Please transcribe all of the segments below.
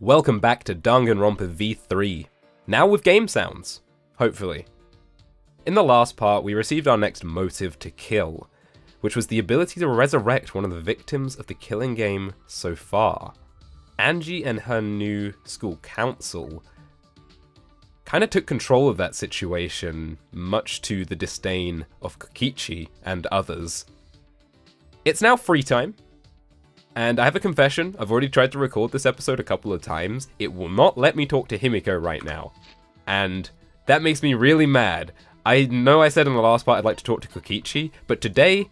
Welcome back to Danganronpa V3, now with game sounds, hopefully. In the last part, we received our next motive to kill, which was the ability to resurrect one of the victims of the killing game so far. Angie and her new school council kind of took control of that situation, much to the disdain of Kokichi and others. It's now free time. And I have a confession, I've already tried to record this episode a couple of times. It will not let me talk to Himiko right now. And that makes me really mad. I know I said in the last part I'd like to talk to Kokichi, but today,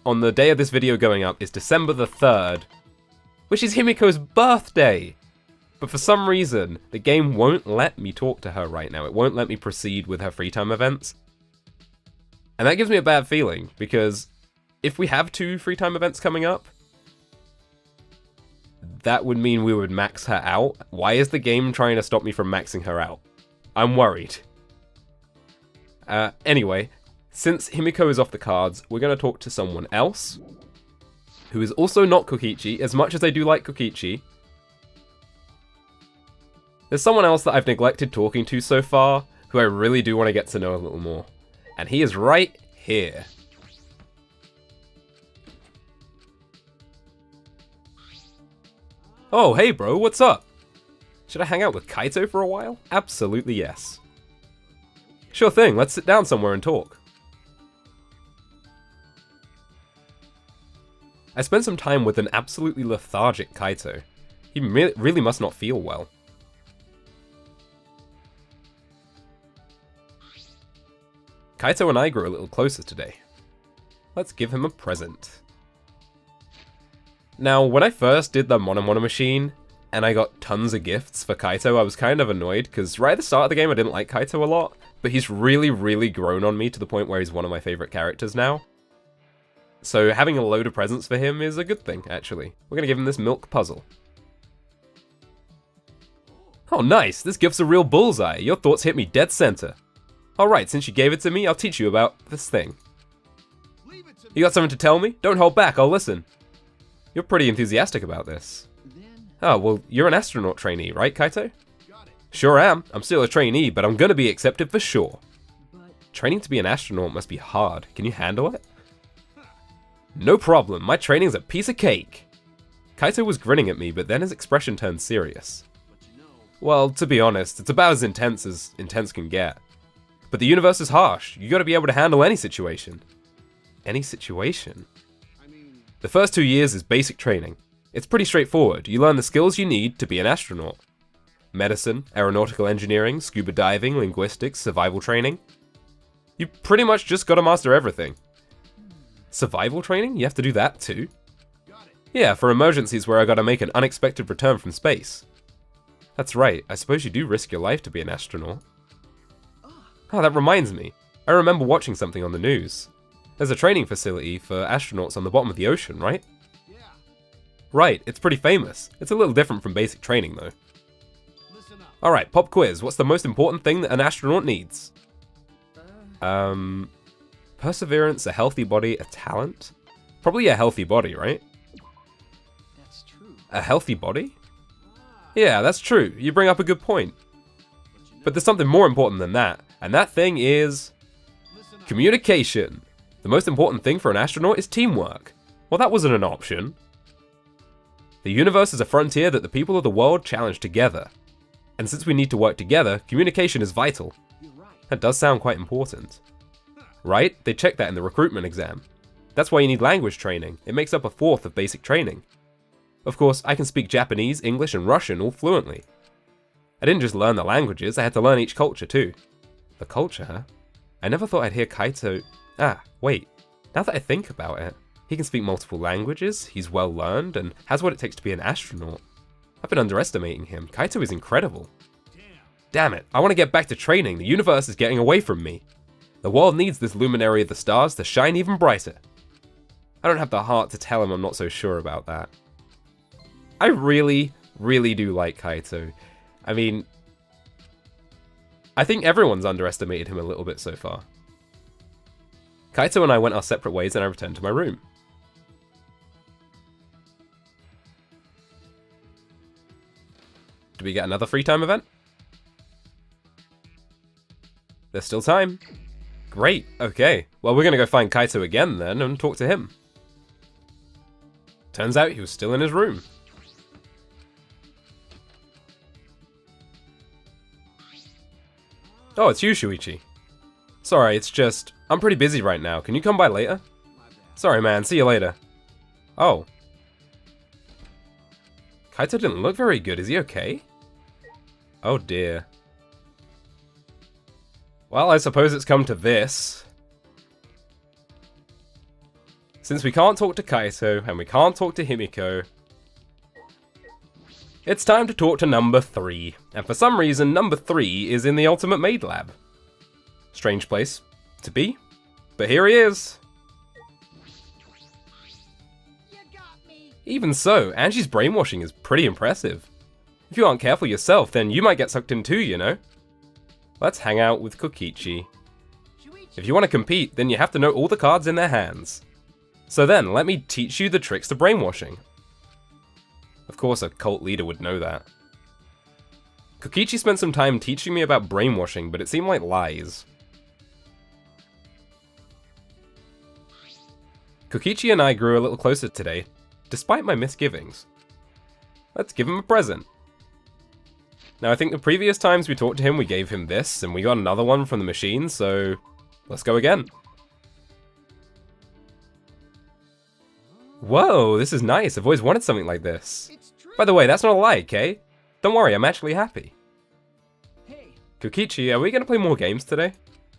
on the day of this video going up, is December the 3rd, which is Himiko's birthday! But for some reason, the game won't let me talk to her right now. It won't let me proceed with her free time events. And that gives me a bad feeling, because if we have 2 free time events coming up, that would mean we would max her out. Why is the game trying to stop me from maxing her out? I'm worried. Anyway, since Himiko is off the cards, we're going to talk to someone else, who is also not Kokichi, as much as I do like Kokichi. There's someone else that I've neglected talking to so far, who I really do want to get to know a little more. And he is right here. Oh, hey bro, what's up? Should I hang out with Kaito for a while? Absolutely yes. Sure thing, let's sit down somewhere and talk. I spent some time with an absolutely lethargic Kaito. He really must not feel well. Kaito and I grew a little closer today. Let's give him a present. Now, when I first did the Mono machine, and I got tons of gifts for Kaito, I was kind of annoyed, because right at the start of the game I didn't like Kaito a lot, but he's really grown on me to the point where he's one of my favourite characters now. So having a load of presents for him is a good thing, actually. We're going to give him this milk puzzle. Oh nice, this gift's a real bullseye, your thoughts hit me dead center. Alright, since you gave it to me, I'll teach you about this thing. You got something to tell me? Don't hold back, I'll listen. You're pretty enthusiastic about this. Oh, well, you're an astronaut trainee, right, Kaito? Sure am. I'm still a trainee, but I'm gonna be accepted for sure. Training to be an astronaut must be hard. Can you handle it? No problem. My training's a piece of cake. Kaito was grinning at me, but then his expression turned serious. Well, to be honest, it's about as intense can get. But the universe is harsh. You gotta be able to handle any situation. Any situation? The first 2 years is basic training. It's pretty straightforward. You learn the skills you need to be an astronaut. Medicine, aeronautical engineering, scuba diving, linguistics, survival training. You pretty much just gotta master everything. Survival training? You have to do that too? Yeah, for emergencies where I gotta make an unexpected return from space. That's right, I suppose you do risk your life to be an astronaut. Oh, that reminds me. I remember watching something on the news. There's a training facility for astronauts on the bottom of the ocean, right? Yeah. Right, it's pretty famous. It's a little different from basic training, though. Alright, pop quiz. What's the most important thing that an astronaut needs? Perseverance, a healthy body, a talent? Probably a healthy body, right? That's true. A healthy body? Yeah, that's true. You bring up a good point. But there's something more important than that, and that thing is communication. The most important thing for an astronaut is teamwork. Well, that wasn't an option. The universe is a frontier that the people of the world challenge together. And since we need to work together, communication is vital. That does sound quite important. Right? They check that in the recruitment exam. That's why you need language training. It makes up a fourth of basic training. Of course, I can speak Japanese, English, and Russian all fluently. I didn't just learn the languages, I had to learn each culture too. The culture, huh? I never thought I'd hear Kaito... Ah, wait. Now that I think about it, he can speak multiple languages, he's well learned, and has what it takes to be an astronaut. I've been underestimating him. Kaito is incredible. Damn it, I want to get back to training. The universe is getting away from me. The world needs this luminary of the stars to shine even brighter. I don't have the heart to tell him I'm not so sure about that. I really do like Kaito. I mean, I think everyone's underestimated him a little bit so far. Kaito and I went our separate ways and I returned to my room. Do we get another free time event? There's still time. Great, okay. Well, we're gonna go find Kaito again then and talk to him. Turns out he was still in his room. Oh, it's you, Shuichi. Sorry, it's just, I'm pretty busy right now. Can you come by later? Sorry, man. See you later. Oh. Kaito didn't look very good. Is he okay? Oh, dear. Well, I suppose it's come to this. Since we can't talk to Kaito, and we can't talk to Himiko, it's time to talk to number 3. And for some reason, number 3 is in the Ultimate Maid Lab. Strange place to be, but here he is. Even so, Angie's brainwashing is pretty impressive. If you aren't careful yourself, then you might get sucked in too, you know? Let's hang out with Kokichi. If you want to compete, then you have to know all the cards in their hands. So then, let me teach you the tricks to brainwashing. Of course, a cult leader would know that. Kokichi spent some time teaching me about brainwashing, but it seemed like lies. Kokichi and I grew a little closer today, despite my misgivings. Let's give him a present. Now, I think the previous times we talked to him, we gave him this, and we got another one from the machine, so let's go again. Whoa, this is nice. I've always wanted something like this. By the way, that's not a lie, okay? Don't worry, I'm actually happy. Hey, Kokichi, are we going to play more games today?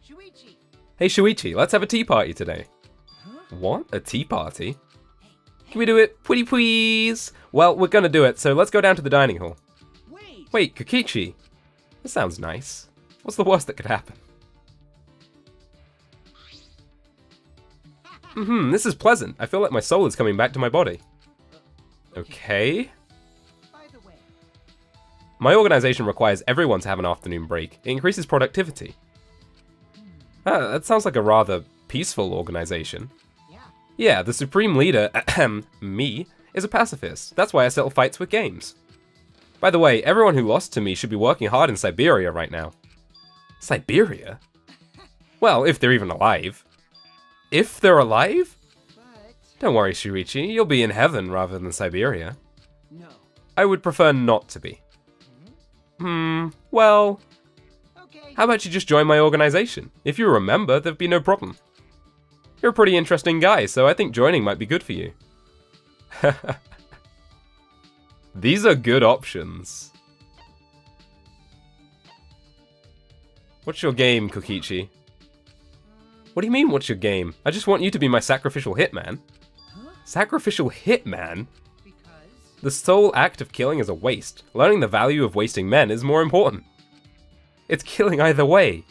Shuichi. Hey, Shuichi, let's have a tea party today. Huh? What? A tea party? Can we do it? Pretty please? Well, we're gonna do it, so let's go down to the dining hall. Wait, Kokichi. This sounds nice. What's the worst that could happen? This is pleasant. I feel like my soul is coming back to my body. Okay. By the way, My organization requires everyone to have an afternoon break. It increases productivity. That sounds like a rather peaceful organization. Yeah, the supreme leader, me, is a pacifist. That's why I settle fights with games. By the way, everyone who lost to me should be working hard in Siberia right now. Siberia? Well, if they're even alive. If they're alive? but Don't worry, Shuichi, you'll be in heaven rather than Siberia. no. I would prefer not to be. Well, Okay. how about you just join my organization? If you remember, there'd be no problem. You're a pretty interesting guy, so I think joining might be good for you. These are good options. What's your game, Kokichi? What do you mean, what's your game? I just want you to be my sacrificial hitman. Huh? Sacrificial hitman? Because The sole act of killing is a waste. Learning the value of wasting men is more important. It's killing either way.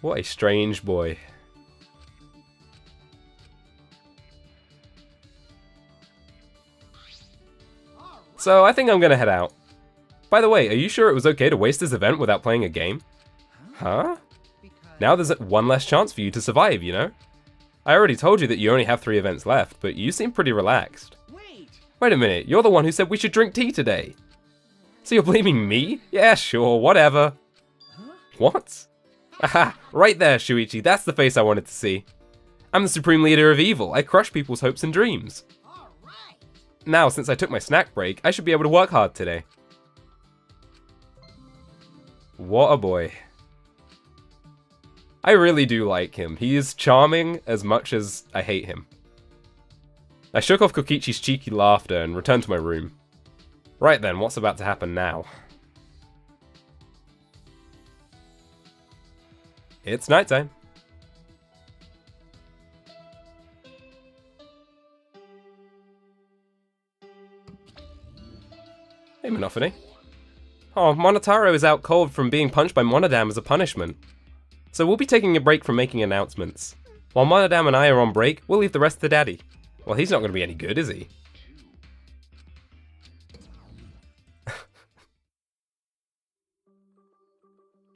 What a strange boy. So I think I'm gonna head out. By the way, are you sure it was okay to waste this event without playing a game? Huh? because Now there's one less chance for you to survive, you know? I already told you that you only have 3 events left, but you seem pretty relaxed. Wait a minute, you're the one who said we should drink tea today. So you're blaming me? Yeah, sure, whatever. Huh? What? Aha, right there, Shuichi, that's the face I wanted to see. I'm the supreme leader of evil. I crush people's hopes and dreams. All right. Now, since I took my snack break, I should be able to work hard today. What a boy. I really do like him. He is charming as much as I hate him. I shook off Kokichi's cheeky laughter and returned to my room. Right then, what's about to happen now? It's nighttime. Hey, Monophony. Oh, Monotaro is out cold from being punched by Monodam as a punishment. So we'll be taking a break from making announcements. While Monodam and I are on break, we'll leave the rest to Daddy. Well, he's not going to be any good, is he?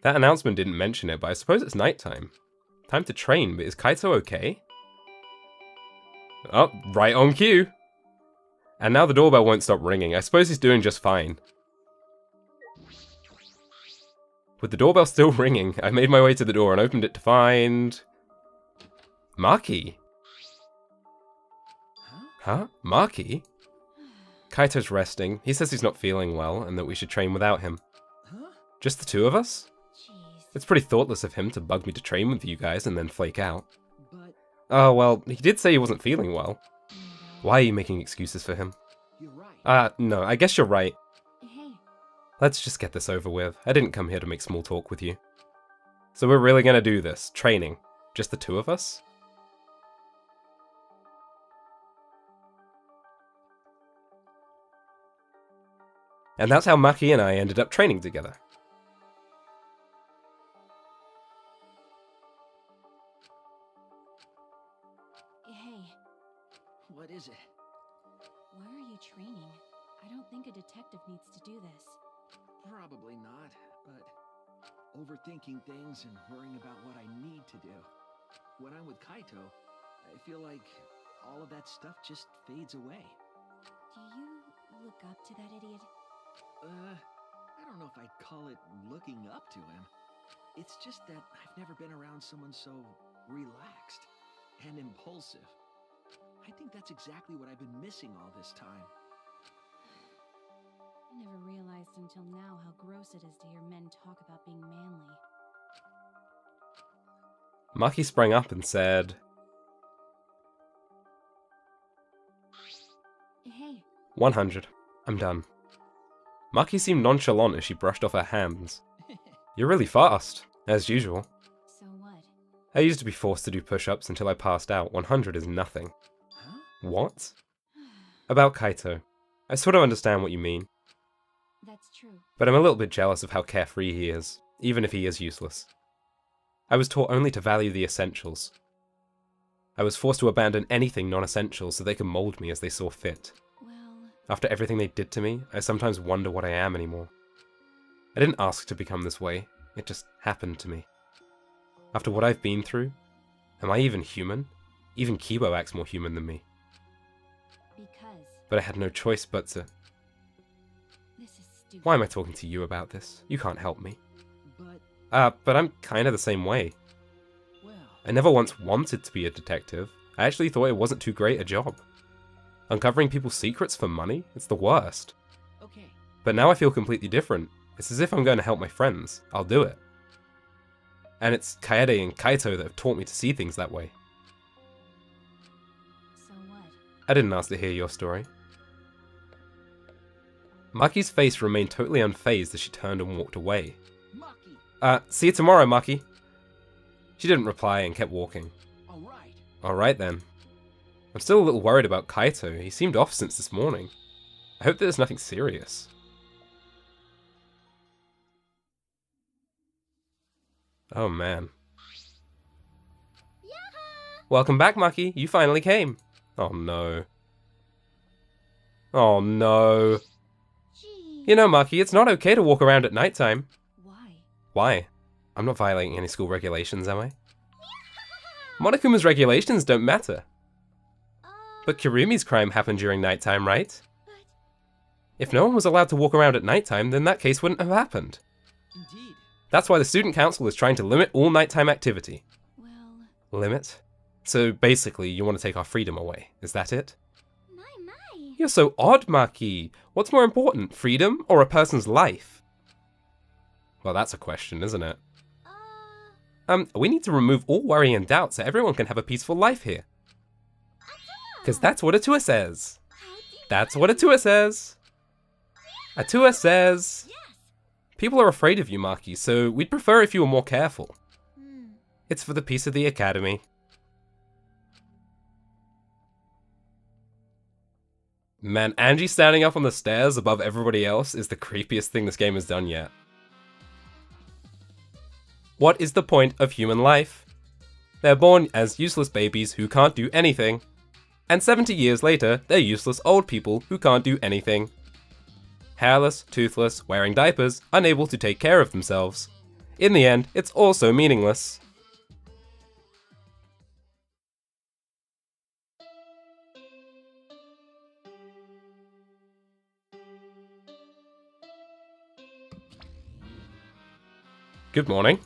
That announcement didn't mention it, but I suppose it's nighttime. Time to train, but is Kaito okay? Oh, right on cue. And now the doorbell won't stop ringing. I suppose he's doing just fine. With the doorbell still ringing, I made my way to the door and opened it to find... Maki? Huh? Maki? Kaito's resting. He says he's not feeling well and that we should train without him. Just the two of us? Jeez. It's pretty thoughtless of him to bug me to train with you guys and then flake out. But Oh, well, he did say he wasn't feeling well. Why are you making excuses for him? you're right. No, I guess you're right. Hey. Let's just get this over with. I didn't come here to make small talk with you. So we're really gonna do this? Training? Just the two of us? And that's how Maki and I ended up training together. Hey, What is it? why are you training? I don't think a detective needs to do this. Probably not, but overthinking things and worrying about what I need to do. When I'm with Kaito, I feel like all of that stuff just fades away. Do you look up to that idiot? I don't know if I'd call it looking up to him. It's just that I've never been around someone so relaxed and impulsive. I think that's exactly what I've been missing all this time. I never realized until now how gross it is to hear men talk about being manly. Maki sprang up and said, Hey, 100. I'm done. Maki seemed nonchalant as she brushed off her hands. You're really fast, as usual. so what? I used to be forced to do push-ups until I passed out. 100 is nothing. Huh? What? About Kaito. I sort of understand what you mean, That's true. but I'm a little bit jealous of how carefree he is, even if he is useless. I was taught only to value the essentials. I was forced to abandon anything non-essential so they could mold me as they saw fit. Well, After everything they did to me, I sometimes wonder what I am anymore. I didn't ask to become this way, it just happened to me. After what I've been through, am I even human? Even Kibo acts more human than me. because But I had no choice but to... this is stupid. Why am I talking to you about this? You can't help me. But, But I'm kinda the same way. well, I never once wanted to be a detective. I actually thought it wasn't too great a job. Uncovering people's secrets for money? It's the worst. okay. But now I feel completely different. It's as if I'm going to help my friends. I'll do it. And it's Kaede and Kaito that have taught me to see things that way. So what? I didn't ask to hear your story. Maki's face remained totally unfazed as she turned and walked away. Maki, See you tomorrow, Maki. She didn't reply and kept walking. alright. Alright then. I'm still a little worried about Kaito. He seemed off since this morning. I hope there's nothing serious. Oh man. Welcome back, Maki. You finally came. Oh no. Oh no. Gee. You know, Maki, it's not okay to walk around at nighttime. Why? Why? I'm not violating any school regulations, am I? Monokuma's regulations don't matter. But Kirumi's crime happened during nighttime, right? But If no one was allowed to walk around at nighttime, then that case wouldn't have happened. Indeed. That's why the student council is trying to limit all nighttime activity. well, Limit? So basically, you want to take our freedom away, is that it? my. You're so odd, Maki. What's more important, freedom or a person's life? Well, that's a question, isn't it? We need to remove all worry and doubt so everyone can have a peaceful life here. Because that's what Atua says. That's what Atua says. Atua says... People are afraid of you, Maki, so we'd prefer if you were more careful. It's for the peace of the academy. Man, Angie standing up on the stairs above everybody else is the creepiest thing this game has done yet. What is the point of human life? They're born as useless babies who can't do anything. And 70 years later, they're useless old people who can't do anything. Hairless, toothless, wearing diapers, unable to take care of themselves. In the end, it's all so meaningless. Good morning.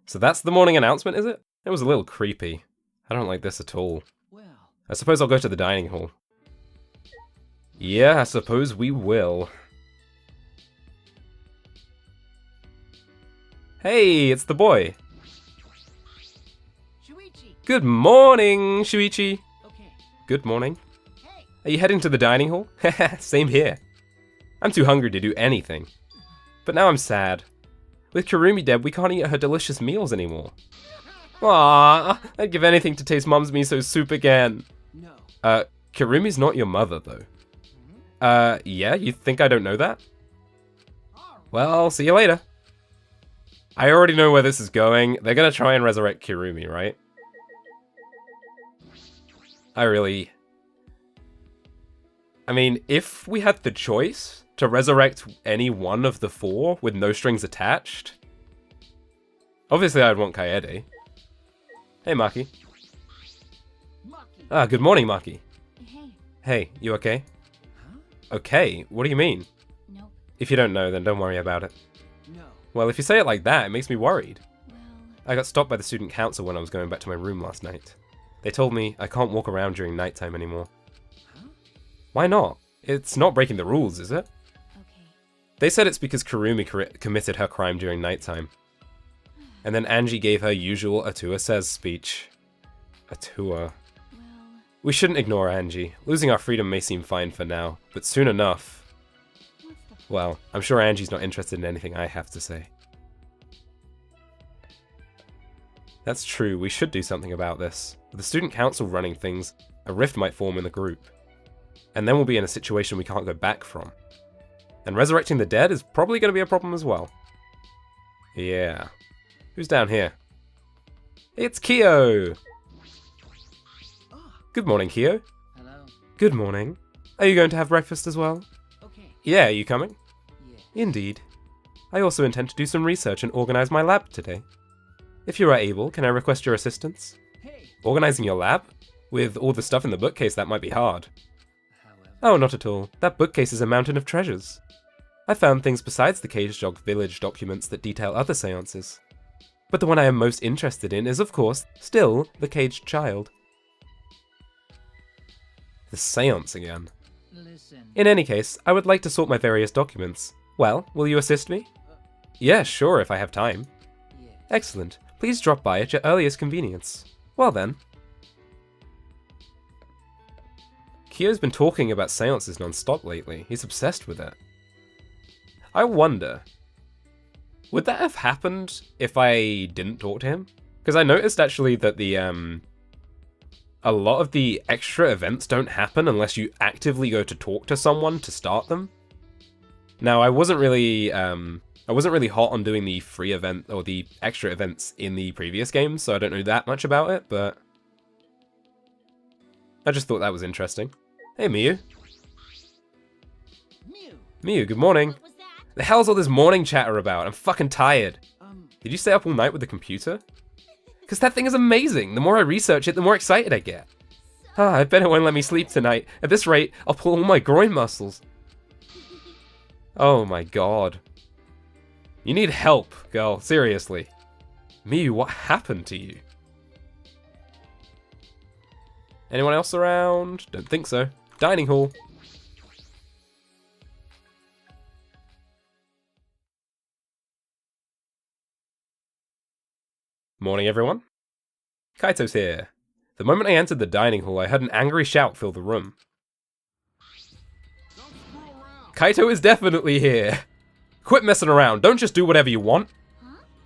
So that's the morning announcement, is it? It was a little creepy. I don't like this at all. Well, I suppose I'll go to the dining hall. Yeah, I suppose we will. Hey, it's the boy. Shuichi. Good morning, Shuichi. Okay. Good morning. Hey. Are you heading to the dining hall? Same here. I'm too hungry to do anything. But now I'm sad. With Kirumi dead, we can't eat her delicious meals anymore. Aww, I'd give anything to taste Mom's miso soup again. No. Kirumi's not your mother, though. Yeah, you think I don't know that? Well, I'll see you later. I already know where this is going. They're gonna try and resurrect Kirumi, right? I mean, if we had the choice to resurrect any one of the four with no strings attached, obviously I'd want Kaede. Hey, Maki. Ah, good morning, Maki. Hey. Hey, you okay? Huh? Okay, what do you mean? Nope. If you don't know, then don't worry about it. No. Well, if you say it like that, it makes me worried. Well, I got stopped by the student council when I was going back to my room last night. They told me I can't walk around during nighttime anymore. Huh? Why not? It's not breaking the rules, is it? okay. They said it's because Kirumi committed her crime during nighttime. And then Angie gave her usual Atua says speech. Atua. Well, We shouldn't ignore Angie. Losing our freedom may seem fine for now, but soon enough... what's the Well, I'm sure Angie's not interested in anything I have to say. That's true, we should do something about this. With the student council running things, a rift might form in the group. And then we'll be in a situation we can't go back from. And resurrecting the dead is probably going to be a problem as well. Yeah. Who's down here? It's Kyo! Ah. Good morning, Kyo. Hello. Good morning. Are you going to have breakfast as well? Okay. Yeah, are you coming? Yeah. Indeed. I also intend to do some research and organize my lab today. If you are able, can I request your assistance? Hey. Organizing your lab? With all the stuff in the bookcase, that might be hard. However. Oh, not at all. That bookcase is a mountain of treasures. I found things besides the Cage Jog Village documents that detail other seances. But the one I am most interested in is, of course, still the Caged Child. The seance again. Listen. In any case, I would like to sort my various documents. Well, will you assist me? Yeah, sure, if I have time. Yeah. Excellent. Please drop by at your earliest convenience. Well then. Kyo's been talking about seances non-stop lately. He's obsessed with it. I wonder, would that have happened if I didn't talk to him? Because I noticed actually that the a lot of the extra events don't happen unless you actively go to talk to someone to start them. Now, I wasn't really hot on doing the free event or the extra events in the previous games, so I don't know that much about it, but I just thought that was interesting. Hey, Miyu. Miyu, good morning. What was that? The hell's all this morning chatter about? I'm fucking tired. Did you stay up all night with the computer? Because that thing is amazing. The more I research it, the more excited I get. Ah, I bet it won't let me sleep tonight. At this rate, I'll pull all my groin muscles. Oh my god. You need help, girl. Seriously. Miyu, what happened to you? Anyone else around? Don't think so. Dining hall. Morning, everyone. Kaito's here. The moment I entered the dining hall, I heard an angry shout fill the room. Kaito is definitely here. Quit messing around. Don't just do whatever you want.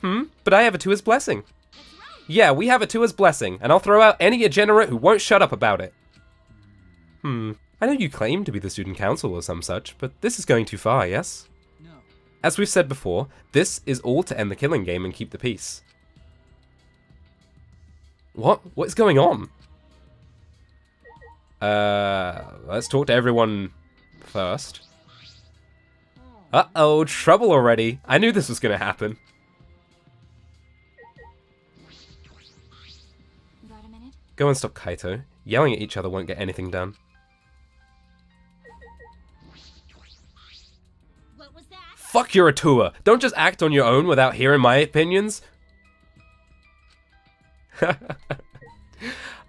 Huh? But I have Atua's blessing. That's right. Yeah, we have Atua's blessing, and I'll throw out any degenerate who won't shut up about it. I know you claim to be the student council or some such, but this is going too far, yes? No. As we've said before, this is all to end the killing game and keep the peace. What? What is going on? Let's talk to everyone first. Uh-oh, trouble already. I knew this was gonna happen. Got a minute? Go and stop Kaito. Yelling at each other won't get anything done. Fuck your Atua. Don't just act on your own without hearing my opinions.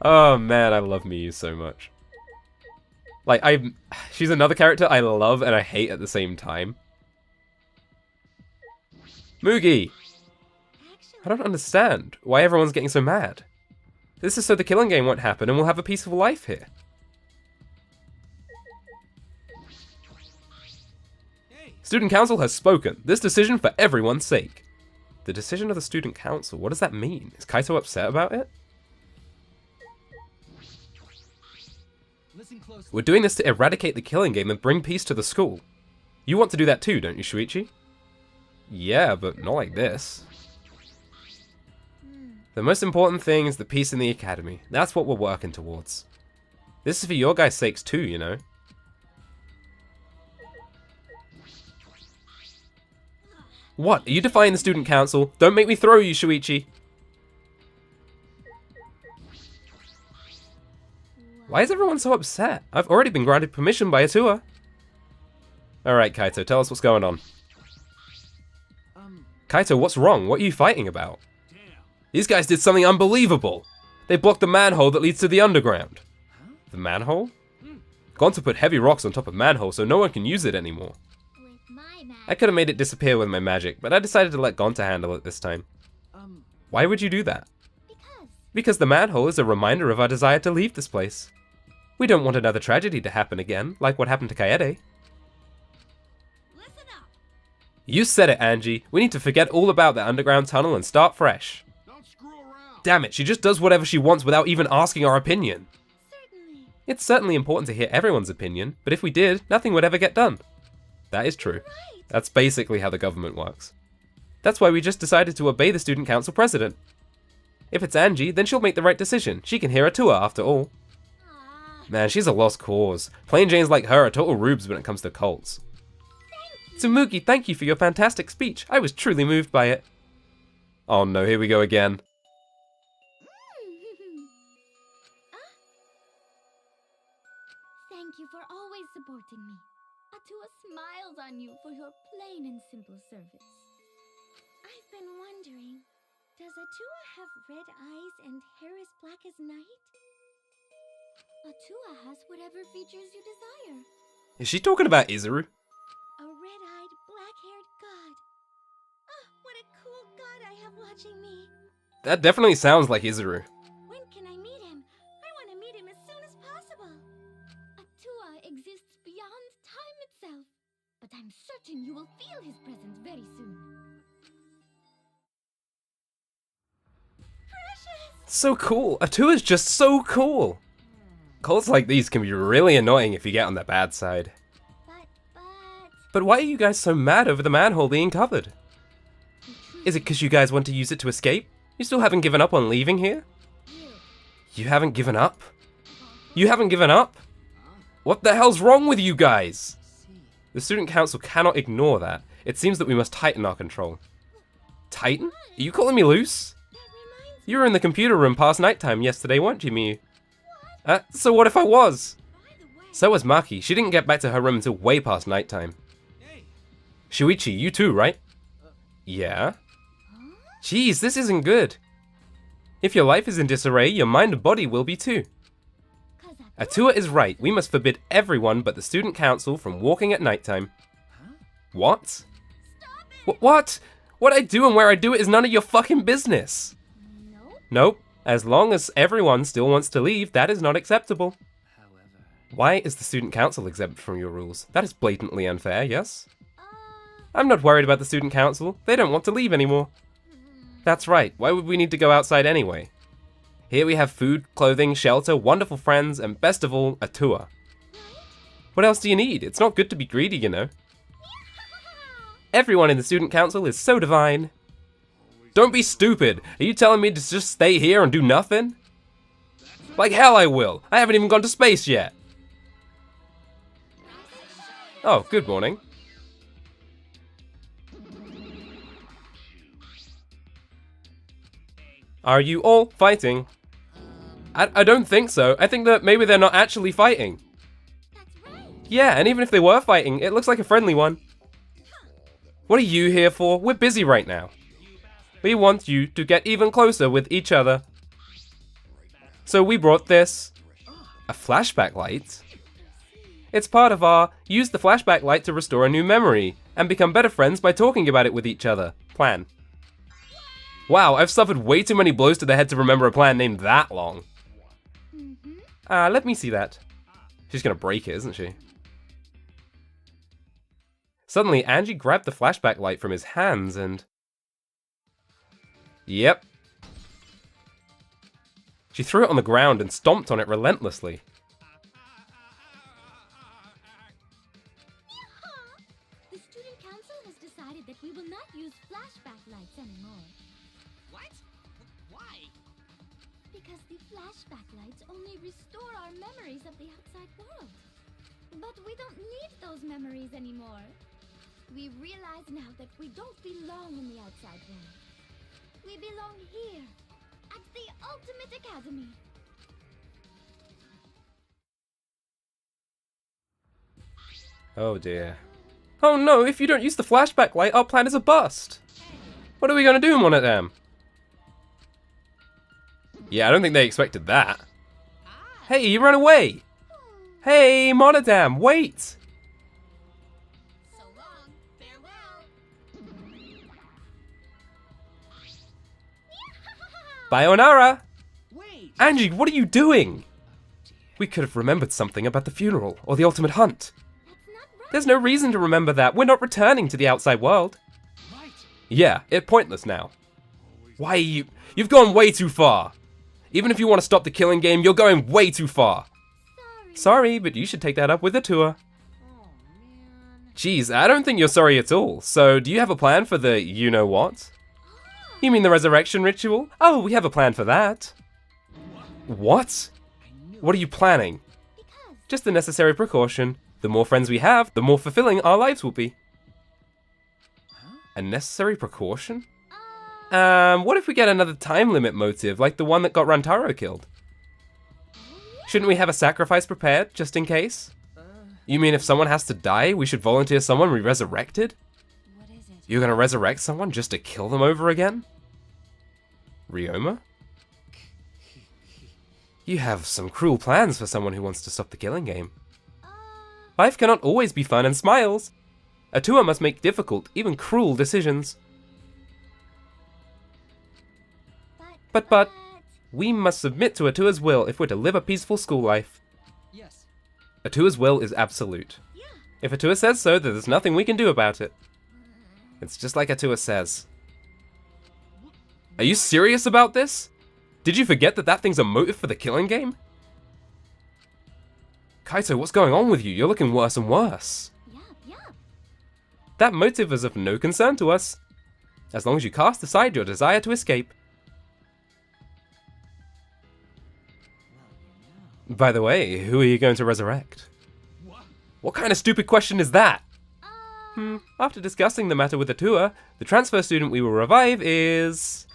Oh man, I love Miyu so much. Like, she's another character I love and I hate at the same time. Mugi! I don't understand why everyone's getting so mad. This is so the killing game won't happen and we'll have a peaceful life here. Student Council has spoken. This decision for everyone's sake. The decision of the Student Council, what does that mean? Is Kaito upset about it? We're doing this to eradicate the killing game and bring peace to the school. You want to do that too, don't you, Shuichi? Yeah, but not like this. The most important thing is the peace in the academy. That's what we're working towards. This is for your guys' sakes too, you know. What? Are you defying the Student Council? Don't make me throw you, Shuichi! Why is everyone so upset? I've already been granted permission by Atua. Alright, Kaito, tell us what's going on. Kaito, what's wrong? What are you fighting about? These guys did something unbelievable! They blocked the manhole that leads to the underground. The manhole? Gonta put heavy rocks on top of manhole so no one can use it anymore. I could have made it disappear with my magic, but I decided to let Gonta handle it this time. Why would you do that? Because the manhole is a reminder of our desire to leave this place. We don't want another tragedy to happen again, like what happened to Kaede. Listen up. You said it, Angie. We need to forget all about the underground tunnel and start fresh. Don't screw around. Damn it, she just does whatever she wants without even asking our opinion. Certainly. It's certainly important to hear everyone's opinion, but if we did, nothing would ever get done. That is true. Right. That's basically how the government works. That's why we just decided to obey the Student Council president. If it's Angie, then she'll make the right decision. She can hear Atua after all. Man, she's a lost cause. Plain Janes like her are total rubes when it comes to cults. Tsumugi, thank you for your fantastic speech. I was truly moved by it. Oh no, here we go again. Thank you for always supporting me. Atua smiles on you for your plain and simple service. I've been wondering, does Atua have red eyes and hair as black as night? Atua has whatever features you desire. Is she talking about Izuru? A red-eyed, black-haired god. Ah, what a cool god I have watching me. That definitely sounds like Izuru. When can I meet him? I want to meet him as soon as possible. Atua exists beyond time itself, but I'm certain you will feel his presence very soon. Precious! So cool. Atua's just so cool. Cults like these can be really annoying if you get on the bad side. But why are you guys so mad over the manhole being covered? Is it because you guys want to use it to escape? You still haven't given up on leaving here? You haven't given up? You haven't given up? What the hell's wrong with you guys? The Student Council cannot ignore that. It seems that we must tighten our control. Tighten? Are you calling me loose? You were in the computer room past nighttime yesterday, weren't you, Miyu? So what if I was? So was Maki. She didn't get back to her room until way past nighttime. Shuichi, you too, right? Yeah? Jeez, this isn't good. If your life is in disarray, your mind and body will be too. Atua is right. We must forbid everyone but the Student Council from walking at nighttime. What? What? What I do and where I do it is none of your fucking business. Nope. As long as everyone still wants to leave, that is not acceptable. Why is the Student Council exempt from your rules? That is blatantly unfair, yes? I'm not worried about the Student Council. They don't want to leave anymore. That's right. Why would we need to go outside anyway? Here we have food, clothing, shelter, wonderful friends, and best of all, Atua. What else do you need? It's not good to be greedy, you know. Everyone in the Student Council is so divine. Don't be stupid! Are you telling me to just stay here and do nothing? Like hell I will! I haven't even gone to space yet! Oh, good morning. Are you all fighting? I don't think so. I think that maybe they're not actually fighting. That's right. Yeah, and even if they were fighting, it looks like a friendly one. What are you here for? We're busy right now. We want you to get even closer with each other. So we brought this. A flashback light? It's part of our use the flashback light to restore a new memory and become better friends by talking about it with each other plan. Wow, I've suffered way too many blows to the head to remember a plan named that long. Let me see that. She's gonna break it, isn't she? Suddenly, Angie grabbed the flashback light from his hands and... Yep. She threw it on the ground and stomped on it relentlessly. The student council has decided that we will not use flashback lights anymore. What? Why? Because the flashback lights only restore our memories of the outside world. But we don't need those memories anymore. We realize now that we don't belong in the outside world. We belong here, at the Ultimate Academy. Oh dear. Oh no, if you don't use the flashback light, our plan is a bust. What are we gonna do, Monodam? Yeah, I don't think they expected that. Hey, you ran away! Hey, Monodam, wait! So long, farewell. Bayonara! Wait! Angie, what are you doing? We could have remembered something about the funeral or the ultimate hunt. That's not right. There's no reason to remember that. We're not returning to the outside world. Right! Yeah, it's pointless now. Why are you... You've gone way too far. Even if you want to stop the killing game, you're going way too far. Sorry, but you should take that up with the tour. Oh, man. Jeez, I don't think you're sorry at all. So, do you have a plan for the you-know-what? You mean the resurrection ritual? Oh, we have a plan for that. What? What are you planning? Because Just the necessary precaution. The more friends we have, the more fulfilling our lives will be. A necessary precaution? What if we get another time limit motive, like the one that got Rantaro killed? Shouldn't we have a sacrifice prepared, just in case? You mean if someone has to die, we should volunteer someone we resurrected? what is it? You're gonna resurrect someone just to kill them over again? Ryoma? You have some cruel plans for someone who wants to stop the killing game. Life cannot always be fun and smiles. A tour must make difficult, even cruel decisions. But, we must submit to Atua's will if we're to live a peaceful school life. Yes. Atua's will is absolute. Yeah. If Atua says so, then there's nothing we can do about it. It's just like Atua says. Are you serious about this? Did you forget that that thing's a motive for the killing game? Kaito, what's going on with you? You're looking worse and worse. Yup. That motive is of no concern to us, as long as you cast aside your desire to escape. By the way, who are you going to resurrect? What? What kind of stupid question is that? After discussing the matter with Atua, the transfer student we will revive is...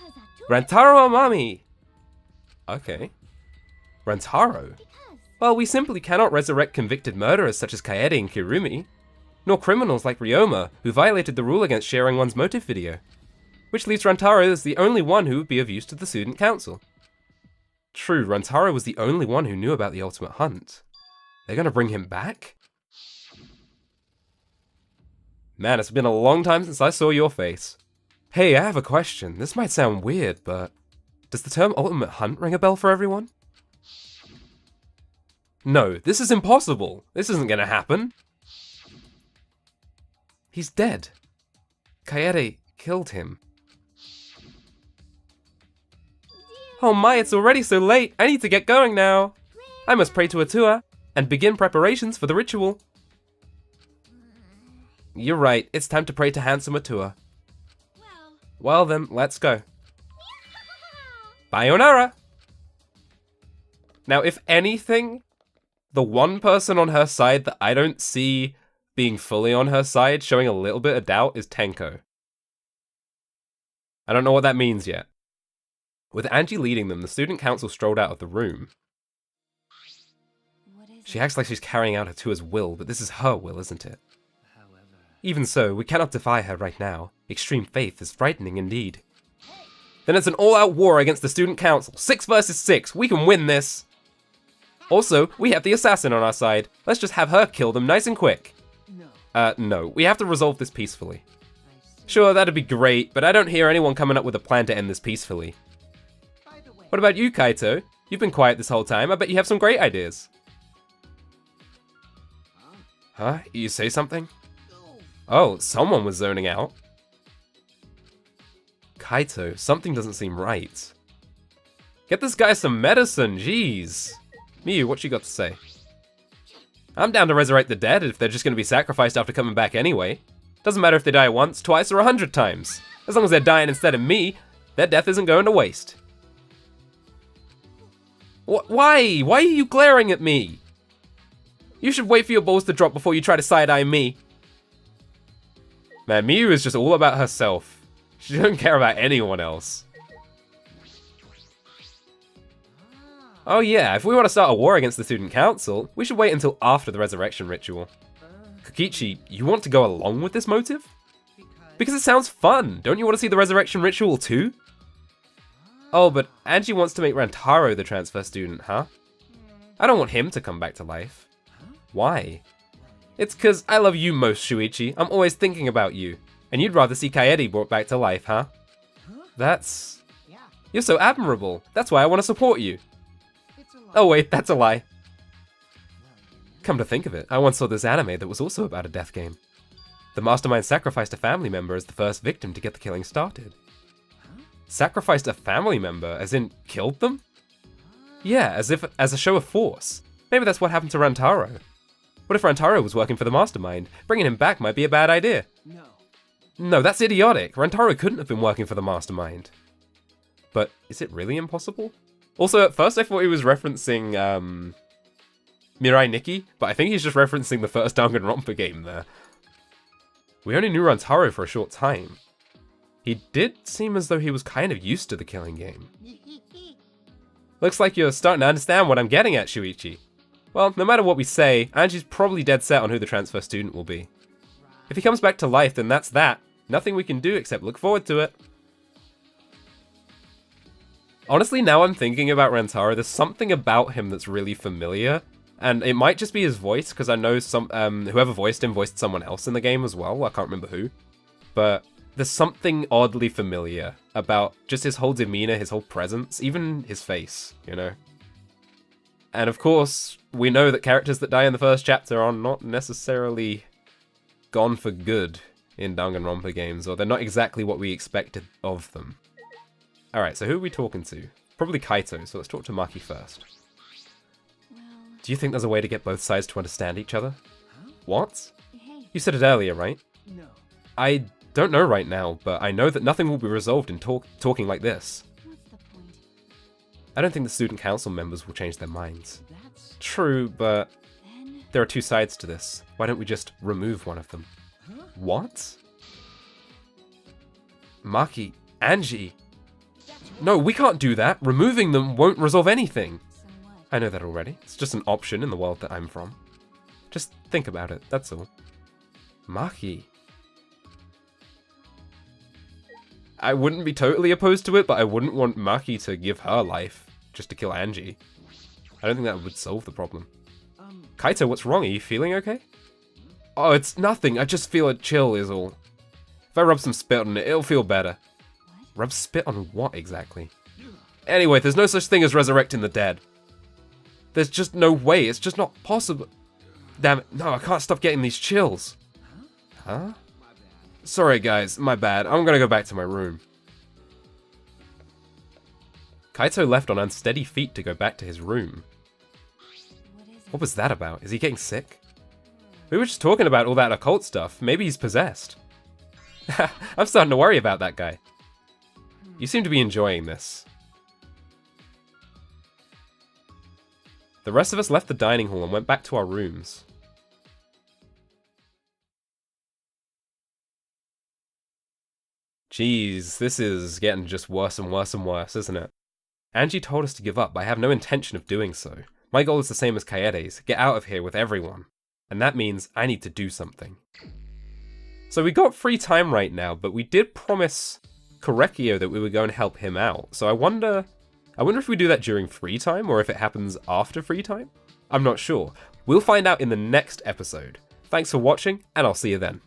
Rantaro Amami! Okay. Rantaro? Well, we simply cannot resurrect convicted murderers such as Kaede and Kirumi, nor criminals like Ryoma, who violated the rule against sharing one's motive video. Which leaves Rantaro as the only one who would be of use to the student council. True, Rantaro was the only one who knew about the ultimate hunt. They're gonna bring him back? Man, it's been a long time since I saw your face. Hey, I have a question. This might sound weird, but... does the term ultimate hunt ring a bell for everyone? No, this is impossible. This isn't gonna happen. He's dead. Kaede killed him. Oh my, it's already so late. I need to get going now. I must pray to Atua and begin preparations for the ritual. You're right, it's time to pray to handsome Atua. Well then, let's go. Bayonara! Now, if anything, the one person on her side that I don't see being fully on her side, showing a little bit of doubt, is Tenko. I don't know what that means yet. With Angie leading them, the student council strolled out of the room. She acts like she's carrying out Atua's will, but this is her will, isn't it? However... Even so, we cannot defy her right now. Extreme faith is frightening indeed. Then it's an all-out war against the student council. 6 versus 6. We can win this. Also, we have the assassin on our side. Let's just have her kill them nice and quick. No. We have to resolve this peacefully. Sure, that'd be great, but I don't hear anyone coming up with a plan to end this peacefully. What about you, Kaito? You've been quiet this whole time. I bet you have some great ideas. Huh? You say something? Oh, someone was zoning out. Kaito, something doesn't seem right. Get this guy some medicine, jeez. Miyu, what you got to say? I'm down to resurrect the dead if they're just going to be sacrificed after coming back anyway. Doesn't matter if they die once, twice, or 100 times. As long as they're dying instead of me, their death isn't going to waste. Why? Why are you glaring at me? You should wait for your balls to drop before you try to side-eye me. Man, Miyu is just all about herself. She doesn't care about anyone else. Oh yeah, if we want to start a war against the student council, we should wait until after the resurrection ritual. Kokichi, you want to go along with this motive? Because it sounds fun. Don't you want to see the resurrection ritual too? Oh, but Angie wants to make Rantaro the transfer student, huh? I don't want him to come back to life. Why? It's cause I love you most, Shuichi. I'm always thinking about you. And you'd rather see Kaede brought back to life, huh? That's... You're so admirable. That's why I want to support you. Oh wait, that's a lie. Come to think of it, I once saw this anime that was also about a death game. The mastermind sacrificed a family member as the first victim to get the killing started. Sacrificed a family member, as in killed them? Yeah, as a show of force. Maybe that's what happened to Rantaro. What if Rantaro was working for the mastermind? Bringing him back might be a bad idea. No, that's idiotic. Rantaro couldn't have been working for the mastermind. But is it really impossible? Also, at first I thought he was referencing Mirai Nikki, but I think he's just referencing the first Danganronpa game there. We only knew Rantaro for a short time. He did seem as though he was kind of used to the killing game. Looks like you're starting to understand what I'm getting at, Shuichi. Well, no matter what we say, Angie's probably dead set on who the transfer student will be. If he comes back to life, then that's that. Nothing we can do except look forward to it. Honestly, now I'm thinking about Rantaro, there's something about him that's really familiar. And it might just be his voice, because I know whoever voiced him voiced someone else in the game as well. I can't remember who. But there's something oddly familiar about just his whole demeanor, his whole presence, even his face, you know? And of course, we know that characters that die in the first chapter are not necessarily gone for good in Danganronpa games, or they're not exactly what we expected of them. Alright, so who are we talking to? Probably Kaito, so let's talk to Maki first. Do you think there's a way to get both sides to understand each other? What? You said it earlier, right? No. I don't know right now, but I know that nothing will be resolved in talking like this. What's the point? I don't think the student council members will change their minds. That's... True, but Then... there are two sides to this. Why don't we just remove one of them? Huh? What? Maki, Angie. No, we can't do that. Removing them won't resolve anything. So what? I know that already. It's just an option in the world that I'm from. Just think about it, that's all. Maki. I wouldn't be totally opposed to it, but I wouldn't want Maki to give her life just to kill Angie. I don't think that would solve the problem. Kaito, what's wrong? Are you feeling okay? Oh, it's nothing. I just feel a chill is all. If I rub some spit on it, it'll feel better. What? Rub spit on what exactly? Anyway, there's no such thing as resurrecting the dead. There's just no way. It's just not possible. Damn it. No, I can't stop getting these chills. Huh? Sorry guys, my bad. I'm gonna go back to my room. Kaito left on unsteady feet to go back to his room. What is it? What was that about? Is he getting sick? We were just talking about all that occult stuff. Maybe he's possessed. I'm starting to worry about that guy. You seem to be enjoying this. The rest of us left the dining hall and went back to our rooms. Jeez, this is getting just worse and worse and worse, isn't it? Angie told us to give up, but I have no intention of doing so. My goal is the same as Kaede's, get out of here with everyone. And that means I need to do something. So we got free time right now, but we did promise Korekio that we were going to help him out. So I wonder if we do that during free time or if it happens after free time? I'm not sure. We'll find out in the next episode. Thanks for watching, and I'll see you then.